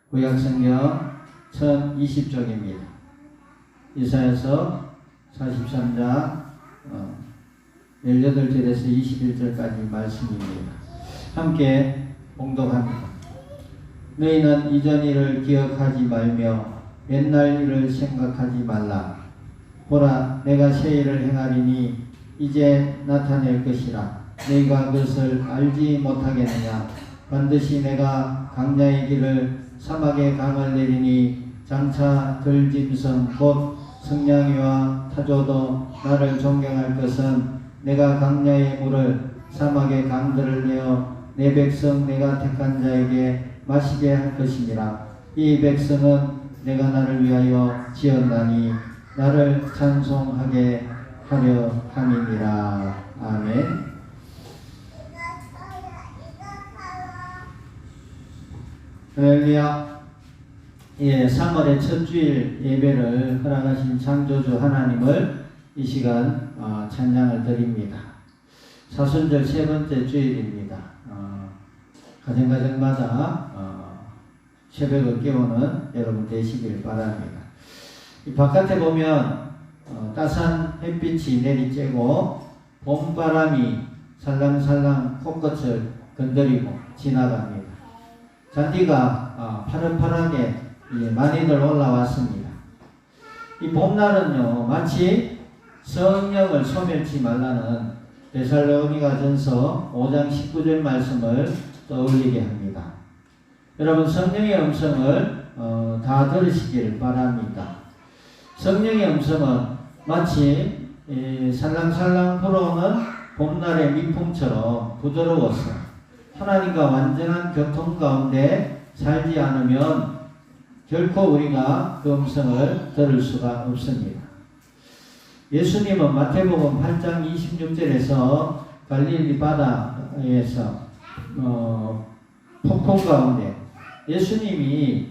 구약성경 1020쪽입니다. 이사야서 43장 18절에서 21절까지 말씀입니다. 함께 봉독합니다. 너희는 이전 일을 기억하지 말며 옛날 일을 생각하지 말라. 보라, 내가 새 일을 행하리니 이제 나타낼 것이라. 너희가 그것을 알지 못하겠느냐. 반드시 내가 광야의 길을 사막의 강을 내리니 장차 들짐승 곧 승냥이와 타조도 나를 존경할 것은 내가 광야의 물을 사막의 강들을 내어 내 백성 내가 택한 자에게 마시게 할 것이니라. 이 백성은 내가 나를 위하여 지었나니 나를 찬송하게 하려 함이니라. 아멘. 할렐루야. 3월의 첫 주일 예배를 허락하신 창조주 하나님을 이 시간 찬양을 드립니다. 사순절 세 번째 주일입니다. 가정마다 새벽을 깨우는 여러분 되시길 바랍니다. 이 바깥에 보면 따스한 햇빛이 내리쬐고 봄바람이 살랑살랑 콧꽃을 건드리고 지나갑니다. 잔디가 파릇파릇하게 많이들 올라왔습니다. 이 봄날은요, 마치 성령을 소멸치 말라는 데살로니가 전서 5장 19절 말씀을 떠올리게 합니다. 여러분, 성령의 음성을 다 들으시길 바랍니다. 성령의 음성은 마치 살랑살랑 불어오는 봄날의 미풍처럼 부드러워서 하나님과 완전한 교통 가운데 살지 않으면 결코 우리가 그 음성을 들을 수가 없습니다. 예수님은 마태복음 8장 26절에서 갈릴리 바다에서 폭풍 가운데 예수님이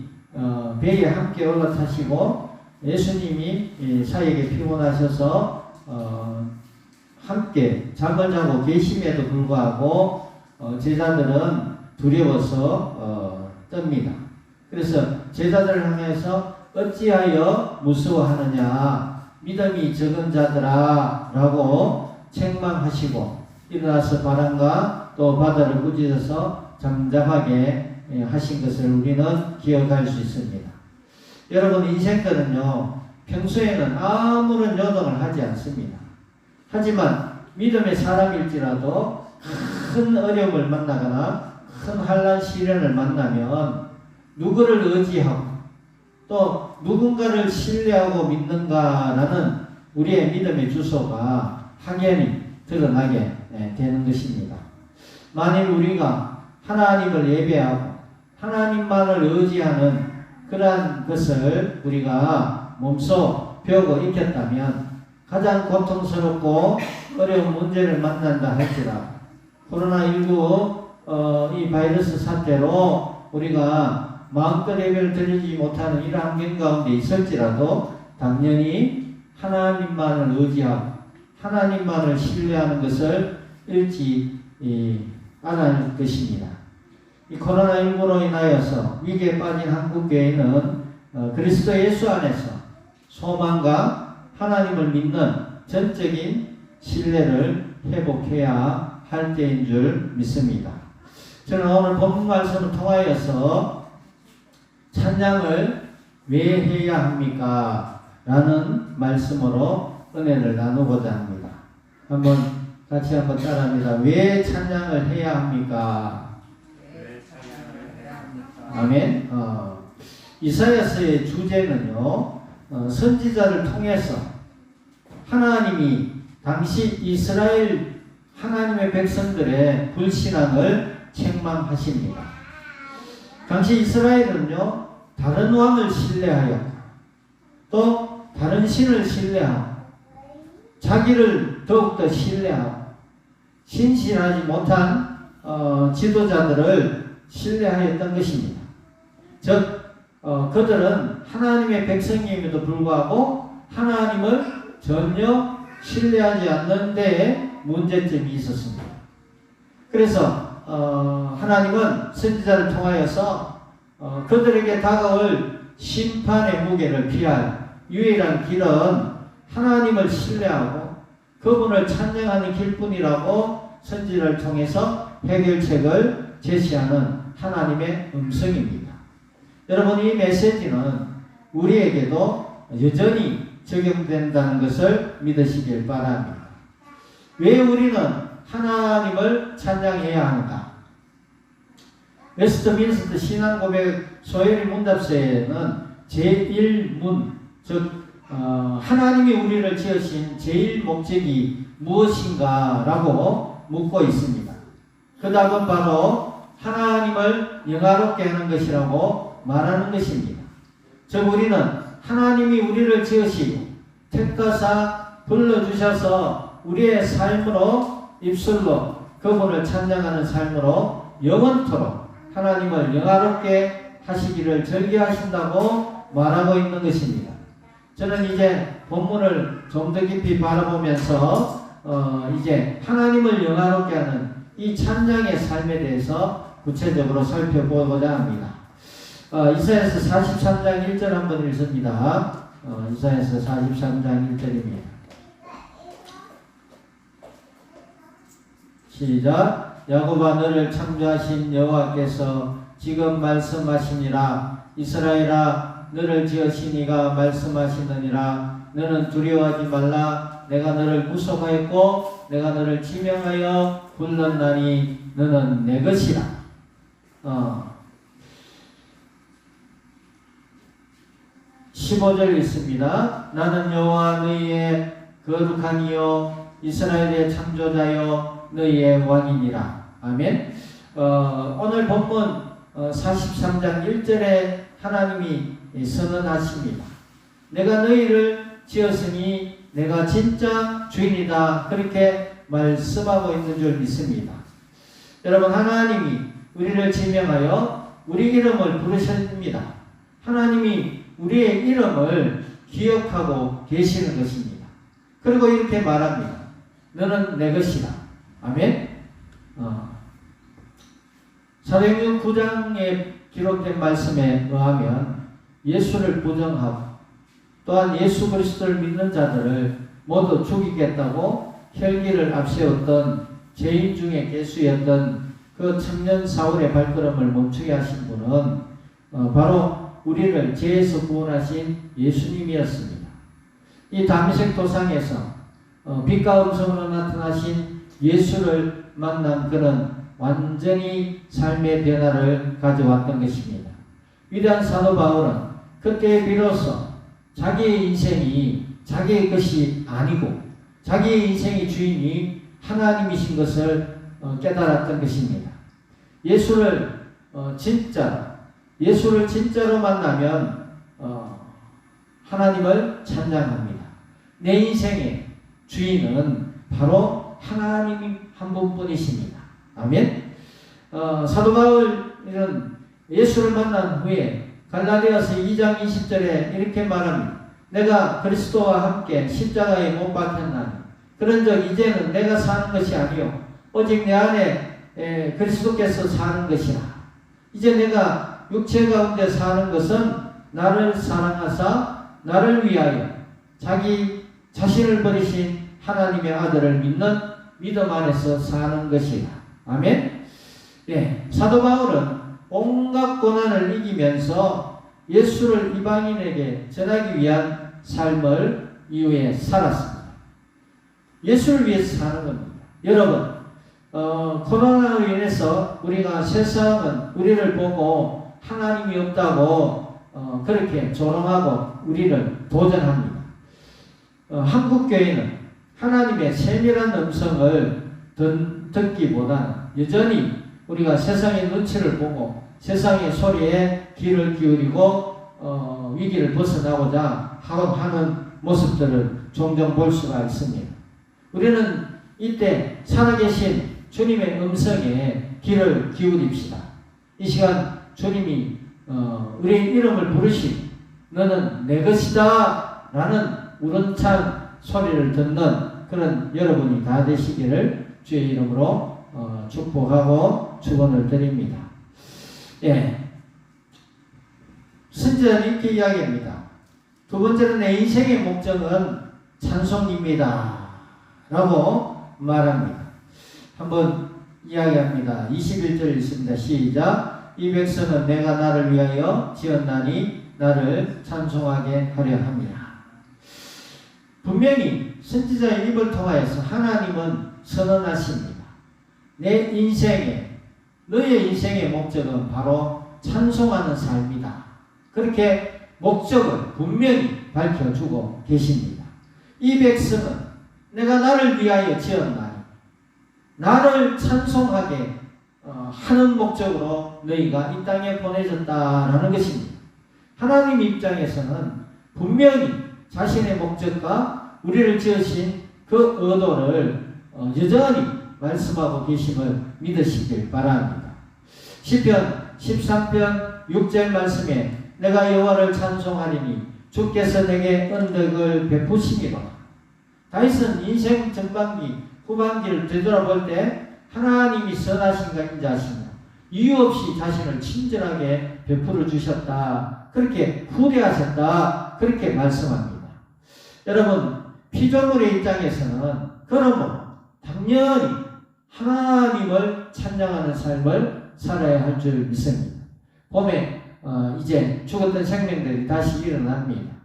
배에 함께 올라타시고 예수님이 사역에 피곤하셔서 함께 잠을 자고 계심에도 불구하고 제자들은 두려워서 떱니다. 그래서 제자들을 향해서 어찌하여 무서워하느냐, 믿음이 적은 자들아 라고 책망하시고 일어나서 바람과 또 바다를 꾸짖어서 잠잠하게 하신 것을 우리는 기억할 수 있습니다. 여러분, 인생들은요, 평소에는 아무런 요동을 하지 않습니다. 하지만 믿음의 사람일지라도 큰 어려움을 만나거나 큰 환난 시련을 만나면 누구를 의지하고 또 누군가를 신뢰하고 믿는가라는 우리의 믿음의 주소가 확연히 드러나게 되는 것입니다. 만일 우리가 하나님을 예배하고 하나님만을 의지하는 그러한 것을 우리가 몸소 배우고 익혔다면 가장 고통스럽고 어려운 문제를 만난다 할지라도 코로나19 이 바이러스 사태로 우리가 마음껏 예배를 드리지 못하는 이러한 환경 가운데 있을지라도 당연히 하나님만을 의지하고 하나님만을 신뢰하는 것을 잃지 않을 것입니다. 이 코로나19로 인하여서 위기에 빠진 한국교회는 그리스도 예수 안에서 소망과 하나님을 믿는 전적인 신뢰를 회복해야 할 때인 줄 믿습니다. 저는 오늘 본문 말씀을 통하여서 찬양을 왜 해야 합니까? 라는 말씀으로 은혜를 나누고자 합니다. 같이 한번 따라합니다. 왜 찬양을 해야 합니까? 아멘. 이사야서의 주제는요, 선지자를 통해서 하나님이 당시 이스라엘 하나님의 백성들의 불신앙을 책망하십니다. 당시 이스라엘은요, 다른 왕을 신뢰하여 또 다른 신을 신뢰하고 자기를 더욱더 신뢰하고 신실하지 못한 지도자들을 신뢰하였던 것입니다. 즉 그들은 하나님의 백성임에도 불구하고 하나님을 전혀 신뢰하지 않는 데에 문제점이 있었습니다. 그래서 하나님은 선지자를 통하여서 그들에게 다가올 심판의 무게를 피할 유일한 길은 하나님을 신뢰하고 그분을 찬양하는 길뿐이라고 선지자를 통해서 해결책을 제시하는 하나님의 음성입니다. 여러분, 이 메시지는 우리에게도 여전히 적용된다는 것을 믿으시길 바랍니다. 왜 우리는 하나님을 찬양해야 하는가? 웨스트민스터 신앙고백 소요리 문답서에는 제1문, 즉 하나님이 우리를 지으신 제일 목적이 무엇인가라고 묻고 있습니다. 그 답은 바로 하나님을 영화롭게 하는 것이라고 말하는 것입니다. 즉 우리는 하나님이 우리를 지으시고 택하사 불러주셔서 우리의 삶으로 입술로 그분을 찬양하는 삶으로 영원토록 하나님을 영화롭게 하시기를 절기하신다고 말하고 있는 것입니다. 저는 이제 본문을 좀 더 깊이 바라보면서 이제 하나님을 영화롭게 하는 이 찬양의 삶에 대해서 구체적으로 살펴보고자 합니다. 이사야서 43장 1절 한번 읽습니다. 이사야서 43장 1절입니다. 시작. 야곱아, 너를 창조하신 여호와께서 지금 말씀하시니라. 이스라엘아, 너를 지으신 이가 말씀하시느니라. 너는 두려워하지 말라. 내가 너를 구속하였고 내가 너를 지명하여 불렀나니 너는 내 것이라. 15절 있습니다. 나는 여호와 너희의 거룩한 이요 이스라엘의 창조자요 너희의 왕이니라. 아멘. 오늘 본문 43장 1절에 하나님이 선언하십니다. 내가 너희를 지었으니 내가 진짜 주인이다. 그렇게 말씀하고 있는 줄 믿습니다. 여러분, 하나님이 우리를 지명하여 우리 이름을 부르십니다. 하나님이 우리의 이름을 기억하고 계시는 것입니다. 그리고 이렇게 말합니다. 너는 내 것이다. 아멘. 사도행전 9장에 기록된 말씀에 의하면 예수를 부정하고 또한 예수 그리스도를 믿는 자들을 모두 죽이겠다고 혈기를 앞세웠던 죄인 중에 괴수였던 그 청년 사울의 발걸음을 멈추게 하신 분은 바로 우리를 죄에서 구원하신 예수님이었습니다. 이 다메섹 도상에서 빛과 음성으로 나타나신 예수를 만난 그는 완전히 삶의 변화를 가져왔던 것입니다. 위대한 사도 바울은 그때 비로소 자기의 인생이 자기의 것이 아니고 자기의 인생의 주인이 하나님이신 것을 깨달았던 것입니다. 예수를 진짜로 만나면 하나님을 찬양합니다. 내 인생의 주인은 바로 하나님이 한 분뿐이십니다. 아멘. 사도 바울은 예수를 만난 후에 갈라디아서 2장 20절에 이렇게 말합니다. 내가 그리스도와 함께 십자가에 못 박혔나니 그런즉 이제는 내가 사는 것이 아니요 오직 내 안에 그리스도께서 사는 것이라. 이제 내가 육체 가운데 사는 것은 나를 사랑하사 나를 위하여 자기 자신을 버리신 하나님의 아들을 믿는 믿음 안에서 사는 것이라. 아멘. 예, 사도 바울은 온갖 고난을 이기면서 예수를 이방인에게 전하기 위한 삶을 이후에 살았습니다. 예수를 위해서 사는 겁니다. 여러분, 코로나로 인해서 우리가 세상은 우리를 보고 하나님이 없다고 그렇게 조롱하고 우리를 도전합니다. 한국교회는 하나님의 세밀한 음성을 듣기보다는 여전히 우리가 세상의 눈치를 보고 세상의 소리에 귀를 기울이고 위기를 벗어나고자 하는 모습들을 종종 볼 수가 있습니다. 우리는 이때 살아계신 주님의 음성에 귀를 기울입시다. 이 시간 주님이 우리 이름을 부르시 너는 내 것이다 라는 우렁찬 소리를 듣는 그런 여러분이 다 되시기를 주의 이름으로 축복하고 축원을 드립니다. 예, 선지자는 이렇게 이야기합니다. 두 번째는 내 인생의 목적은 찬송입니다. 라고 말합니다. 한번 이야기합니다. 21절 있습니다. 시작. 이 백성은 내가 나를 위하여 지었나니 나를 찬송하게 하려 함이라. 분명히 선지자의 입을 통하여서 하나님은 선언하십니다. 내 인생의, 너의 인생의 목적은 바로 찬송하는 삶이다. 그렇게 목적을 분명히 밝혀주고 계십니다. 이 백성은 내가 나를 위하여 지었나니 나를 찬송하게 하는 목적으로 너희가 이 땅에 보내졌다라는 것입니다. 하나님 입장에서는 분명히 자신의 목적과 우리를 지으신 그 의도를 여전히 말씀하고 계심을 믿으시길 바랍니다. 시편 13편 6절 말씀에 내가 여호와를 찬송하리니 주께서 내게 은덕을 베푸시니라. 다윗은 인생 전반기 후반기를 되돌아볼 때 하나님이 선하신가 인자하시며 이유 없이 자신을 친절하게 베풀어 주셨다. 그렇게 후대하셨다. 그렇게 말씀합니다. 여러분, 피조물의 입장에서는 그러므로 당연히 하나님을 찬양하는 삶을 살아야 할 줄 믿습니다. 봄에 이제 죽었던 생명들이 다시 일어납니다.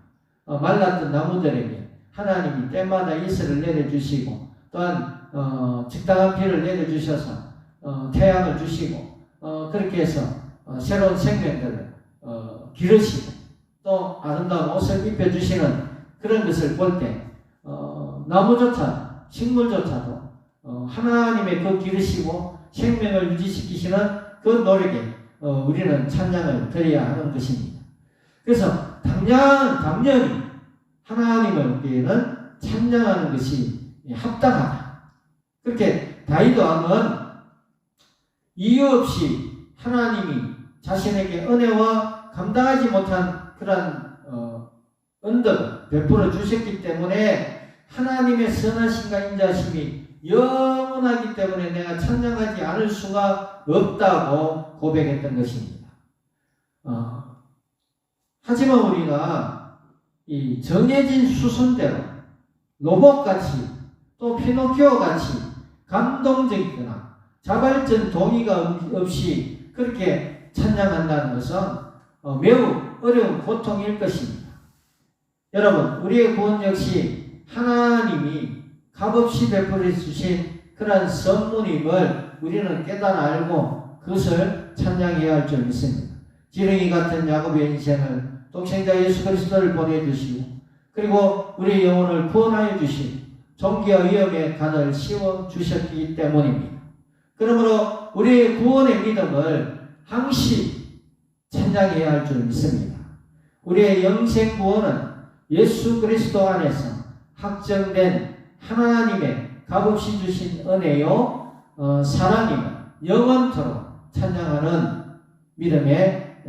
말랐던 나무들에게 하나님이 때마다 이슬을 내려주시고 또한 적당한 비를 내려주셔서 태양을 주시고 그렇게 해서 새로운 생명들을 기르시고 또 아름다운 옷을 입혀주시는 그런 것을 볼 때 나무조차 식물조차도 하나님의 그 기르시고 생명을 유지시키시는 그 노력에 우리는 찬양을 드려야 하는 것입니다. 그래서 당연히 하나님을 위해는 찬양하는 것이 합당하다. 그렇게 다윗 왕은 이유 없이 하나님이 자신에게 은혜와 감당하지 못한 그런 은덕을 베풀어 주셨기 때문에 하나님의 선하심과 인자심이 영원하기 때문에 내가 찬양하지 않을 수가 없다고 고백했던 것입니다. 하지만 우리가 이 정해진 수순대로 로봇같이 또 피노키오같이 감동적이거나 자발적 동의가 없이 그렇게 찬양한다는 것은 매우 어려운 고통일 것입니다. 여러분, 우리의 구원 역시 하나님이 값없이 베풀어 주신 그러한 선물임을 우리는 깨달아 알고 그것을 찬양해야 할 줄 믿습니다. 지렁이 같은 야곱의 인생을 독생자 예수 그리스도를 보내주시고 그리고 우리의 영혼을 구원하여 주신 종기와 위험의 간을 씌워주셨기 때문입니다. 그러므로 우리의 구원의 믿음을 항시 찬양해야 할 줄 믿습니다. 우리의 영생 구원은 예수 그리스도 안에서 확정된 하나님의 값없이 주신 은혜요 사랑임을 영원토록 찬양하는 믿음의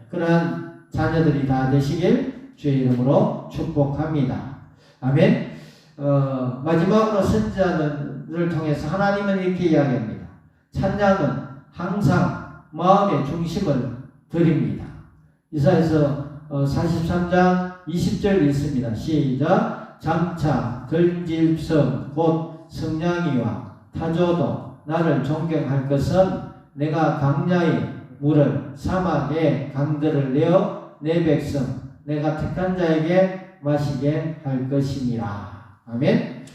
그러한 자녀들이 다 되시길 주의 이름으로 축복합니다. 아멘. 마지막으로 선지자를 통해서 하나님은 이렇게 이야기합니다. 찬양은 항상 마음의 중심을 드립니다. 이사야서 43장 20절 있습니다. 시작. 장차 들짐승 곧 성냥이와 타조도 나를 존경할 것은 내가 강야의 물을 사막의 강들을 내어 내 백성 내가 택한 자에게 마시게 할 것이니라. 아멘.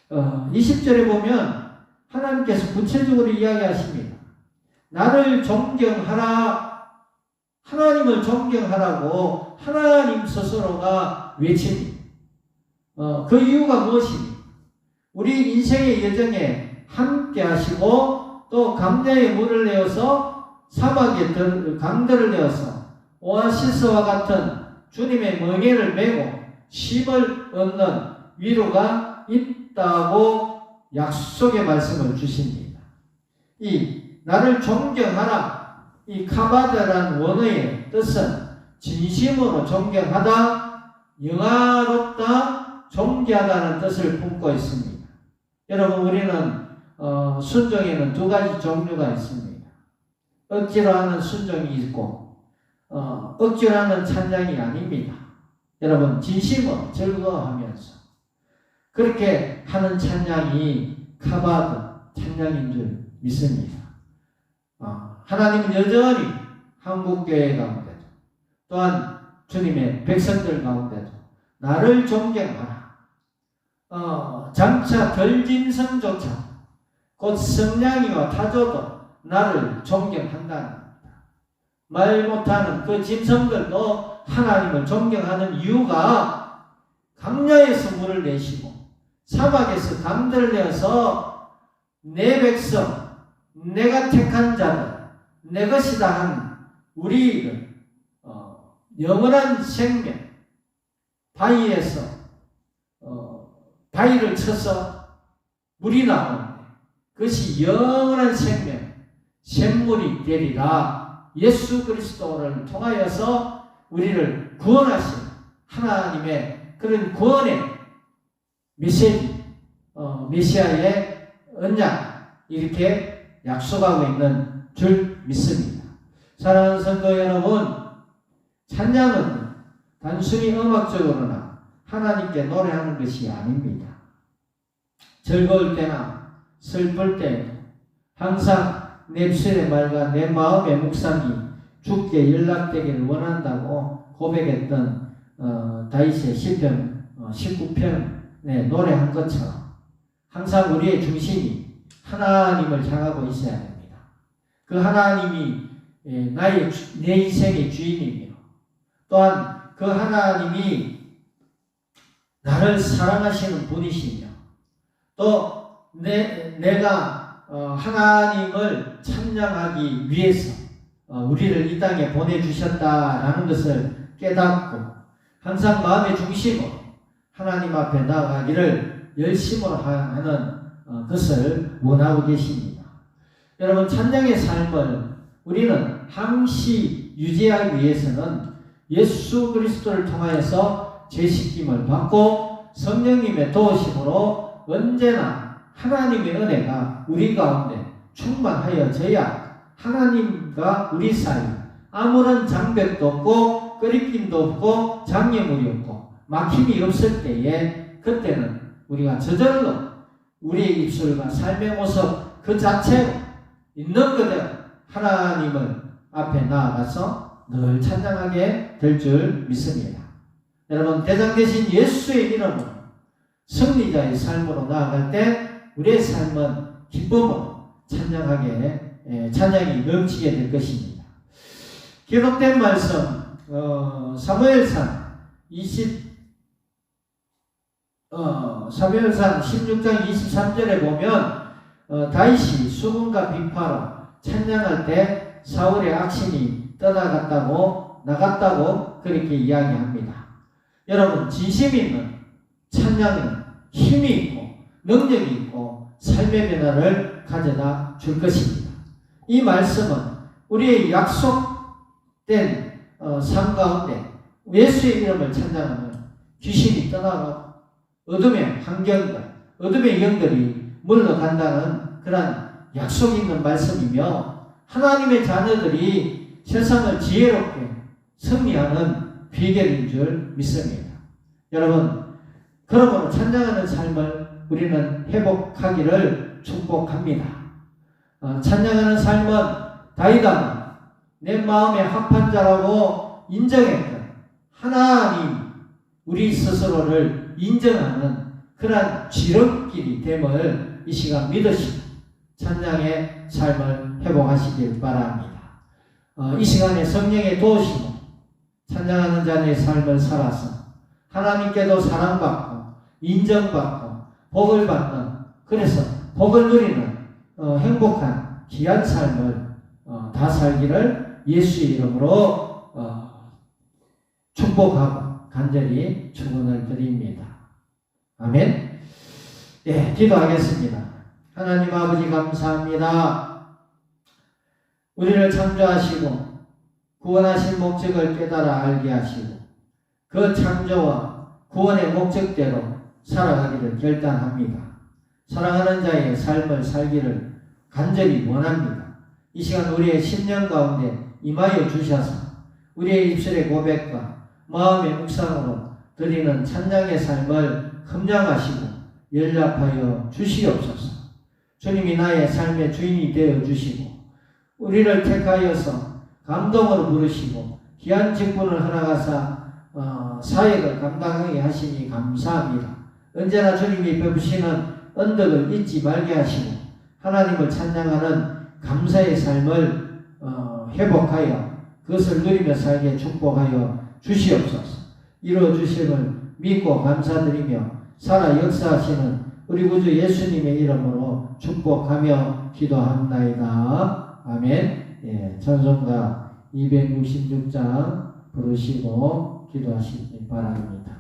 20절에 보면 하나님께서 구체적으로 이야기하십니다. 나를 존경하라. 하나님을 존경하라고 하나님 스스로가 외칩니다. 그 이유가 무엇입니까? 우리 인생의 여정에 함께 하시고 또 강야의 물을 내어서 사막의 강들을 내어서 오아시스와 같은 주님의 멍에를 메고 쉼을 얻는 위로가 있다고 약속의 말씀을 주십니다. 이 나를 존경하라. 이 카바드라는 원어의 뜻은 진심으로 존경하다, 영화롭다, 존귀하다는 뜻을 품고 있습니다. 여러분, 우리는 순종에는 두 가지 종류가 있습니다. 억지로 하는 순종이 있고 억지로 하는 찬양이 아닙니다. 여러분 진심으로 즐거워하면서 그렇게 하는 찬양이 카바드 찬양인 줄 믿습니다. 하나님은 여전히 한국교회 가운데도 또한 주님의 백성들 가운데도 나를 존경하라. 장차 덜짐승조차 곧 성냥이와 타조도 나를 존경한다는 겁니다. 말 못하는 그 짐승들도 하나님을 존경하는 이유가 강야에서 물을 내시고 사막에서 강들을 내어서 내 백성, 내가 택한 자들, 내 것이다 한 우리를 영원한 생명, 바위에서 바위를 쳐서 물이 나오는데 그것이 영원한 생명, 샘물이 되리라. 예수 그리스도를 통하여서 우리를 구원하신 하나님의 그런 구원의 메시지, 메시아의 언약 이렇게 약속하고 있는 줄 믿습니다. 사랑하는 성도 여러분, 찬양은 단순히 음악적으로나 하나님께 노래하는 것이 아닙니다. 즐거울 때나 슬플 때에도 항상 내 입술의 말과 내 마음의 묵상이 주께 연락되기를 원한다고 고백했던 다윗의 시편 19편에 노래한 것처럼 항상 우리의 중심이 하나님을 향하고 있어야 됩니다. 그 하나님이 내 인생의 주인이며 또한 그 하나님이 나를 사랑하시는 분이시며 또 내가 하나님을 찬양하기 위해서 우리를 이 땅에 보내주셨다라는 것을 깨닫고 항상 마음의 중심으로 하나님 앞에 나아가기를 열심으로 하는 것을 원하고 계십니다. 여러분 찬양의 삶을 우리는 항시 유지하기 위해서는 예수 그리스도를 통하여서 죄씻김을 받고 성령님의 도우심으로 언제나 하나님의 은혜가 우리 가운데 충만하여져야 하나님과 우리 사이 아무런 장벽도 없고 끄리낌도 없고 장애물이 없고 막힘이 없을 때에 그때는 우리가 저절로 우리의 입술과 삶의 모습 그 자체로 있는 그대로 하나님을 앞에 나아가서 늘 찬양하게 될 줄 믿습니다. 여러분 대장 되신 예수의 이름으로 승리자의 삶으로 나아갈 때 우리의 삶은 기쁨으로 찬양이 넘치게 될 것입니다. 기록된 말씀 사무엘상 16장 23절에 보면 다윗이 수군과 비파로 찬양할 때 사울의 악신이 나갔다고 그렇게 이야기합니다. 여러분 진심 있는 찬양은 힘이 있고 능력이 있고 삶의 변화를 가져다 줄 것입니다. 이 말씀은 우리의 약속된 삶 가운데 예수의 이름을 찬양하면 귀신이 떠나고 어둠의 환경과 어둠의 영들이 물러간다는 그런 약속이 있는 말씀이며 하나님의 자녀들이 세상을 지혜롭게 승리하는 비결인 줄 믿습니다. 여러분 그러므로 찬양하는 삶을 우리는 회복하기를 축복합니다. 찬양하는 삶은 다윗은 내 마음의 합한 자라고 인정했던 하나님 우리 스스로를 인정하는 그러한 지름길이 됨을 이 시간 믿으시고 찬양의 삶을 회복하시길 바랍니다. 이 시간에 성령의 도우심으로 찬양하는 자의 삶을 살아서 하나님께도 사랑받고 인정받고 복을 받는 그래서 복을 누리는 행복한 귀한 삶을 다 살기를 예수의 이름으로 축복하고 간절히 축원을 드립니다. 아멘. 예, 기도하겠습니다. 하나님 아버지 감사합니다. 우리를 창조하시고 구원하신 목적을 깨달아 알게 하시고 그 창조와 구원의 목적대로 살아가기를 결단합니다. 사랑하는 자의 삶을 살기를 간절히 원합니다. 이 시간 우리의 심령 가운데 임하여 주셔서 우리의 입술의 고백과 마음의 묵상으로 드리는 찬양의 삶을 흠량하시고 연락하여 주시옵소서. 주님이 나의 삶의 주인이 되어 주시고 우리를 택하여서 감동으로 부르시고 귀한 직분을 허락하사 사역을 감당하게 하시니 감사합니다. 언제나 주님이 베푸시는 언덕을 잊지 말게 하시고 하나님을 찬양하는 감사의 삶을 회복하여 그것을 누리며 살게 축복하여 주시옵소서. 이루어 주심을 믿고 감사드리며 살아 역사하시는 우리 구주 예수님의 이름으로 축복하며 기도합나이다. 아멘. 예, 찬송가 266장 부르시고 기도하시기 바랍니다.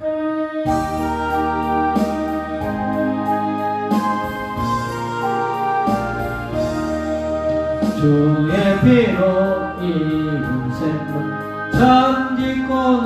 주의 피로 입은 샘물 참 깊고